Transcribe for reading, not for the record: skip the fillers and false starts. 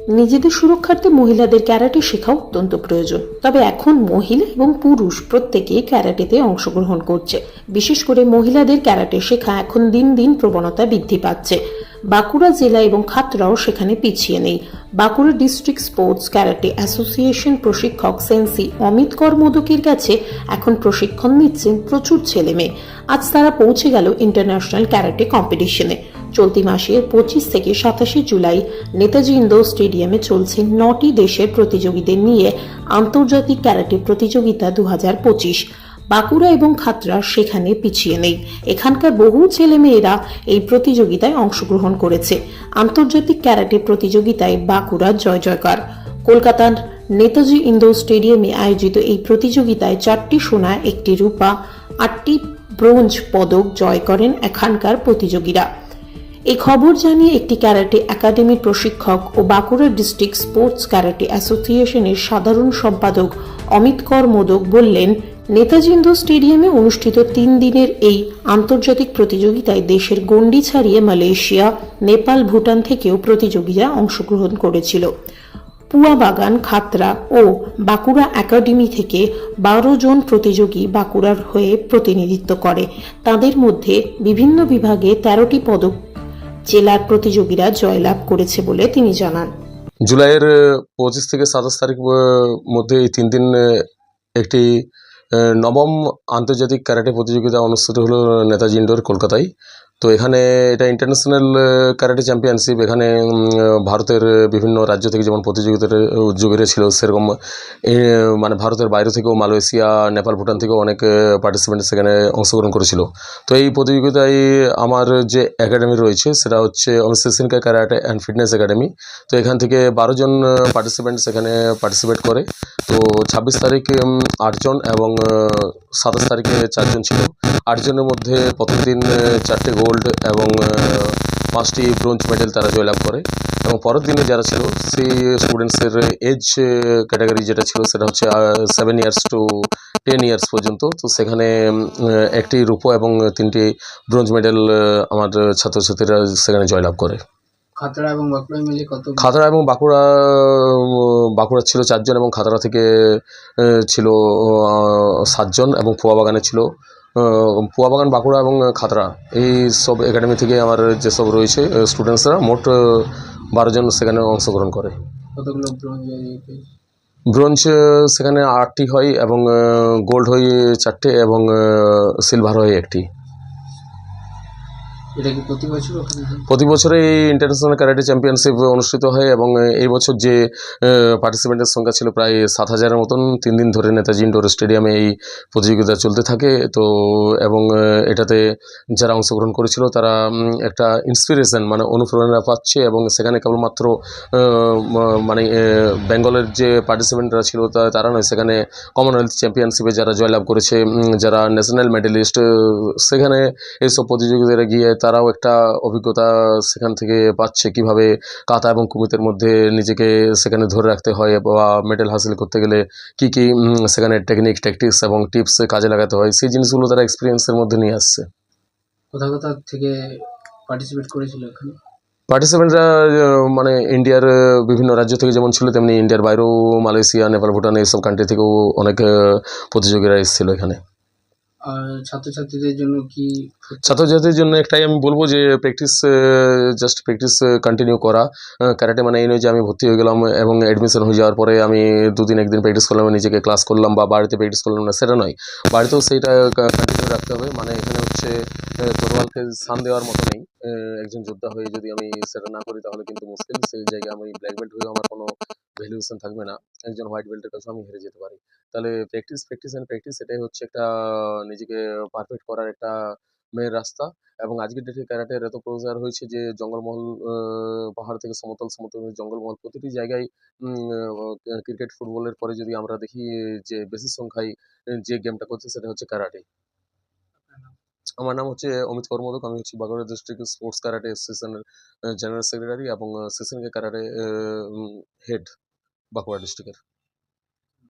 নিজেদের সুরক্ষার্থে মহিলাদের ক্যারাটে শেখা অত্যন্ত প্রয়োজন। তবে এখন মহিলা এবং পুরুষ প্রত্যেকেই ক্যারাটেতে অংশগ্রহণ করছে। বিশেষ করে মহিলাদের ক্যারাটে শেখা এখন দিন দিন প্রবণতা বৃদ্ধি পাচ্ছে। বাঁকুড়া জেলা এবং খাতড়াও সেখানে পিছিয়ে নেই। Bankura district sports karate association প্রশিক্ষক সেন্সি অমিত কর মোদকের কাছে এখন প্রশিক্ষণ নিচ্ছেন প্রচুর ছেলে মেয়ে। আজ তারা পৌঁছে গেল ইন্টারন্যাশনাল ক্যারাটে কম্পিটিশনে। চলতি মাসের 25 থেকে 27 জুলাই নেতাজি ইন্ডোর স্টেডিয়ামে চলছে 9টি দেশের প্রতিযোগীদের নিয়ে আন্তর্জাতিক ক্যারাটে প্রতিযোগিতা 2025। বাঁকুড়া এবং খাতড়া সেখানে পিছিয়ে নেই। এখানকার বহু ছেলেমেয়েরা এই প্রতিযোগিতায় অংশগ্রহণ করেছে। আন্তর্জাতিক ক্যারাটে প্রতিযোগিতায় বাঁকুড়া জয় জয়কার। কলকাতার নেতাজি ইন্ডোর স্টেডিয়ামে আয়োজিত এই প্রতিযোগিতায় 4টি সোনা, 1টি রূপা, 8টি ব্রোঞ্জ পদক জয় করেন এখানকার প্রতিযোগীরা। এই খবর জানিয়ে একটি ক্যারাটে একাডেমির প্রশিক্ষক ও বাঁকুড়া ডিস্ট্রিক্ট স্পোর্টস ক্যারাটে অ্যাসোসিয়েশনের সাধারণ সম্পাদক অমিত কর মোদক বললেন, নেতাজি ইন্ডোর স্টেডিয়ামে অনুষ্ঠিত 3 দিনের এই আন্তর্জাতিক প্রতিযোগিতায় দেশের গণ্ডি ছাড়িয়ে মালয়েশিয়া, নেপাল, ভুটান থেকেও প্রতিযোগীরা অংশগ্রহণ করেছিল। পুয়াবাগান, খাতড়া ও বাঁকুড়া একাডেমি থেকে 12 জন প্রতিযোগী বাঁকুড়ার হয়ে প্রতিনিধিত্ব করে। তাদের মধ্যে বিভিন্ন বিভাগে 13টি পদক জেলার প্রতিযোগীরা জয়লাভ করেছে বলে তিনি জানান। জুলাইয়ের 25 থেকে 27 তারিখ মধ্যে এই 3 দিন একটি নবম আন্তর্জাতিক ক্যারাটে প্রতিযোগিতা অনুষ্ঠিত হলো নেতাজি ইন্ডোর কলকাতায়। তো এখানে এটা ইন্টারন্যাশনাল ক্যারাটে চ্যাম্পিয়নশিপ। এখানে ভারতের বিভিন্ন রাজ্য থেকে যেমন প্রতিযোগিতার উদ্যোগীরা ছিল, সেরকম মানে ভারতের বাইরে থেকেও মালয়েশিয়া, নেপাল, ভুটান থেকেও অনেক পার্টিসিপেন্ট সেখানে অংশগ্রহণ করেছিল। তো এই প্রতিযোগিতায় আমার যে একাডেমি রয়েছে সেটা হচ্ছে সিসিনকা ক্যারাটে অ্যান্ড ফিটনেস একাডেমি। তো এখান থেকে 12 জন পার্টিসিপেন্ট সেখানে পার্টিসিপেট করে। তো 26 তারিখ 8 জন এবং 27 তারিখে 4 জন ছিল। 8 জনের মধ্যে প্রথম দিন 4টে গোল্ড এবং 5টি ব্রোঞ্জ মেডেল তারা জয়লাভ করে। এবং পরের দিনে যারা ছিল সেই স্টুডেন্টসের এজ ক্যাটাগরি যেটা ছিল সেটা হচ্ছে 7 ইয়ার্স টু 10 ইয়ার্স পর্যন্ত। তো সেখানে 1টি রূপো এবং 3টি ব্রোঞ্জ মেডেল আমার ছাত্রছাত্রীরা সেখানে জয়লাভ করে। খাতড়া এবং বাঁকুড়া মিলে কত? খাতড়া এবং বাঁকুড়া ছিল 4 জন এবং খাতড়া থেকে ছিল 7 জন এবং পুয়াবাগানে ছিল পুয়াবাগান, বাঁকুড়া এবং খাতড়া এই সব একাডেমি থেকে আমার যেসব রয়েছে স্টুডেন্টসরা মোট 12 জন সেখানে অংশগ্রহণ করে। কতগুলো ব্রোঞ্জ? ব্রোঞ্জ সেখানে 8টি হয় এবং গোল্ড হয় 4টে এবং সিলভার হয় 1টি। এটা কি প্রতি বছর? প্রতি বছরে এই ইন্টারন্যাশনাল ক্যারাটে চ্যাম্পিয়নশিপ অনুষ্ঠিত হয় এবং এই বছর যে পার্টিসিপেন্টের সংখ্যা ছিল প্রায় 7,000-এর মতন। 3 দিন ধরে নেতাজি ইন্ডোর স্টেডিয়ামে এই প্রতিযোগিতা চলতে থাকে। তো এবং এটাতে যারা অংশগ্রহণ করেছিল তারা একটা ইন্সপিরেশন মানে অনুপ্রেরণা পাচ্ছে এবং সেখানে কেবলমাত্র মানে বেঙ্গলের যে পার্টিসিপেন্টরা ছিল তারা নয়, সেখানে কমনওয়েলথ চ্যাম্পিয়নশিপে যারা জয়লাভ করেছে, যারা ন্যাশনাল মেডেলিস্ট, সেখানে এইসব প্রতিযোগিতায় গিয়ে তারাও একটা অভিজ্ঞতা সেখান থেকে পাচ্ছে কীভাবে কাতা এবং কুমিতের মধ্যে নিজেকে সেখানে ধরে রাখতে হয় বা মেডেল হাসিল করতে গেলে কী কী সেখানে টেকনিক, ট্যাকটিক্স এবং টিপস কাজে লাগাতে হয়, সেই জিনিসগুলো তারা এক্সপিরিয়েন্সের মধ্যে নিয়ে আসছে। কোথা থেকে পার্টিসিপেট করেছিল এখানে? পার্টিসিপেন্টরা মানে ইন্ডিয়ার বিভিন্ন রাজ্য থেকে যেমন ছিল তেমনি ইন্ডিয়ার বাইরেও মালয়েশিয়া, নেপাল, ভুটান এইসব কান্ট্রি থেকেও অনেক প্রতিযোগীরা এসেছিলো এখানে। আর ছাত্রছাত্রীদের জন্য কি? ছাত্রছাত্রীদের জন্য একটাই আমি বলবো যে জাস্ট প্র্যাকটিস কন্টিনিউ করা। ক্যারাটে মানে এই নয় যে আমি ভর্তি হয়ে গেলাম এবং অ্যাডমিশন হয়ে যাওয়ার পরে আমি 2 দিন 1 দিন প্র্যাকটিস করলাম, নিজেকে ক্লাস করলাম বা বাড়িতে প্র্যাকটিস করলাম না, সেটা নয়। বাড়িতেও সেইটা কন্টিনিউ রাখতে হবে। মানে এখানে হচ্ছে তরোয়ালকে স্থান দেওয়ার মতো নেই। একজন যোদ্ধা হয়ে যদি আমি সেটা না করি তাহলে কিন্তু মুশকিল। সেই জায়গায় আমি ব্ল্যাক বেল্ট হয়েও আমার কোনো ভ্যালুয়েশন থাকবে না। একজন হোয়াইট বেল্টের কাছেও আমি হেরে যেতে পারি। তাহলে প্র্যাকটিস অ্যান্ড প্র্যাকটিস, এটাই হচ্ছে একটা নিজেকে পারফেক্ট করার একটা মেন রাস্তা। এবং আজকের ডেটে ক্যারাটের এত প্রচার হয়েছে যে জঙ্গলমহল, পাহাড় থেকে সমতল, সমতল জঙ্গলমহল, প্রতিটি জায়গায় ক্রিকেট, ফুটবলের পরে যদি আমরা দেখি যে বেশি সংখ্যায় যে গেমটা করছে সেটা হচ্ছে ক্যারাটে। আমার নাম হচ্ছে অমিত কর্মদক। আমি হচ্ছে বাঁকুড়া ডিস্ট্রিক্ট স্পোর্টস ক্যারাটে অ্যাসোসিয়েশনের জেনারেল সেক্রেটারি এবং সিসিএনকে ক্যারাটে হেড বাঁকুড়া ডিস্ট্রিক্টের।